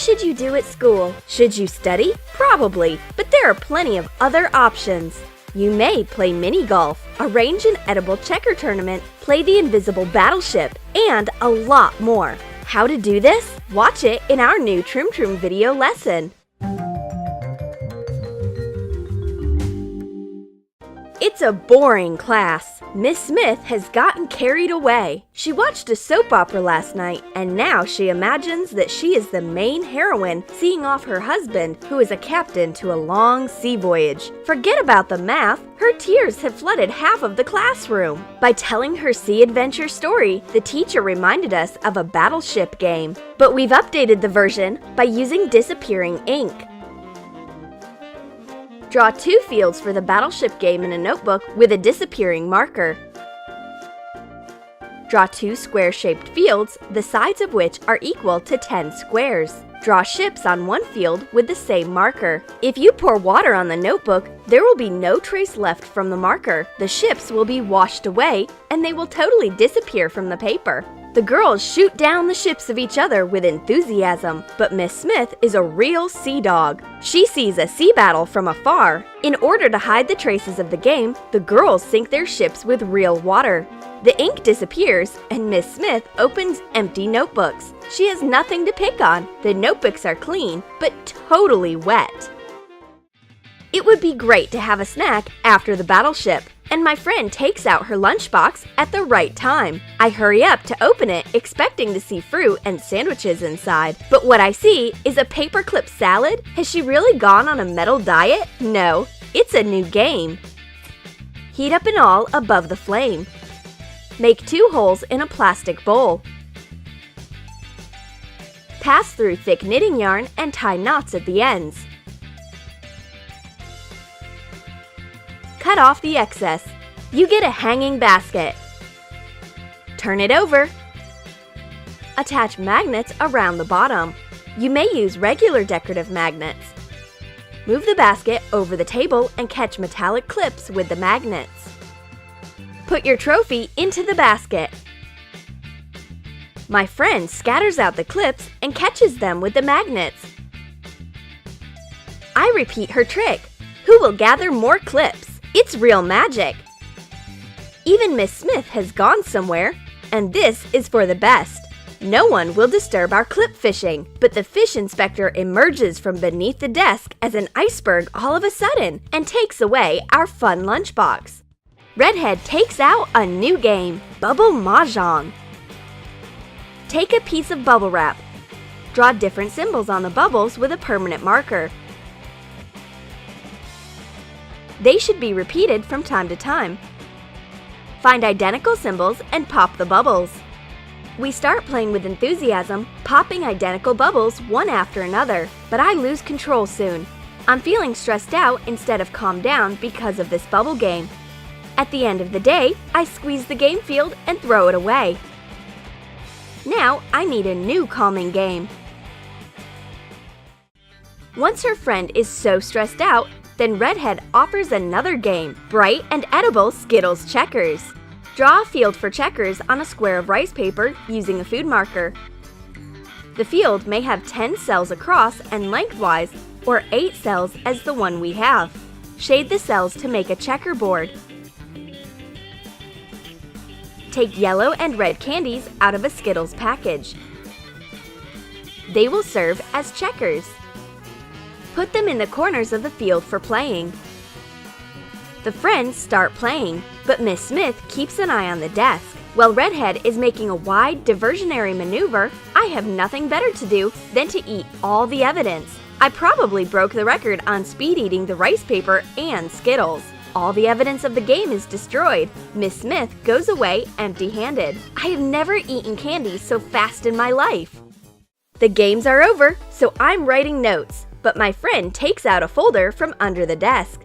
should you do at school? Should you study? Probably, but there are plenty of other options. You may play mini golf, arrange an edible checker tournament, play the invisible battleship, and a lot more. How to do this? Watch it in our new Troom video lesson. It's a boring class. Miss Smith has gotten carried away. She watched a soap opera last night, and now she imagines that she is the main heroine seeing off her husband, who is a captain to a long sea voyage. Forget about the math. Her tears have flooded half of the classroom. By telling her sea adventure story, the teacher reminded us of a battleship game. But we've updated the version by using disappearing ink. Draw 2 fields for the battleship game in a notebook with a disappearing marker. Draw 2 square-shaped fields, the sides of which are equal to 10 squares. Draw ships on one field with the same marker. If you pour water on the notebook, there will be no trace left from the marker. The ships will be washed away, and they will totally disappear from the paper. The girls shoot down the ships of each other with enthusiasm, but Miss Smith is a real sea dog. She sees a sea battle from afar. In order to hide the traces of the game, the girls sink their ships with real water. The ink disappears, and Miss Smith opens empty notebooks. She has nothing to pick on. The notebooks are clean, but totally wet. It would be great to have a snack after the battleship, and my friend takes out her lunchbox at the right time. I hurry up to open it, expecting to see fruit and sandwiches inside. But what I see is a paperclip salad. Has she really gone on a metal diet? No, it's a new game. Heat up an awl above the flame. Make 2 holes in a plastic bowl. Pass through thick knitting yarn and tie knots at the ends. Cut off the excess. You get a hanging basket. Turn it over. Attach magnets around the bottom. You may use regular decorative magnets. Move the basket over the table and catch metallic clips with the magnets. Put your trophy into the basket. My friend scatters out the clips and catches them with the magnets. I repeat her trick. Who will gather more clips? It's real magic! Even Miss Smith has gone somewhere, and this is for the best. No one will disturb our clip fishing, but the fish inspector emerges from beneath the desk as an iceberg all of a sudden and takes away our fun lunchbox. Redhead takes out a new game, Bubble Mahjong. Take a piece of bubble wrap. Draw different symbols on the bubbles with a permanent marker. They should be repeated from time to time. Find identical symbols and pop the bubbles. We start playing with enthusiasm, popping identical bubbles one after another, but I lose control soon. I'm feeling stressed out instead of calmed down because of this bubble game. At the end of the day, I squeeze the game field and throw it away. Now I need a new calming game. Once her friend is so stressed out, then Redhead offers another game, bright and edible Skittles checkers. Draw a field for checkers on a square of rice paper using a food marker. The field may have 10 cells across and lengthwise, or 8 cells as the one we have. Shade the cells to make a checkerboard. Take yellow and red candies out of a Skittles package. They will serve as checkers. Put them in the corners of the field for playing. The friends start playing, but Miss Smith keeps an eye on the desk. While Redhead is making a wide diversionary maneuver, I have nothing better to do than to eat all the evidence. I probably broke the record on speed eating the rice paper and Skittles. All the evidence of the game is destroyed. Miss Smith goes away empty-handed. I have never eaten candy so fast in my life. The games are over, so I'm writing notes. But my friend takes out a folder from under the desk.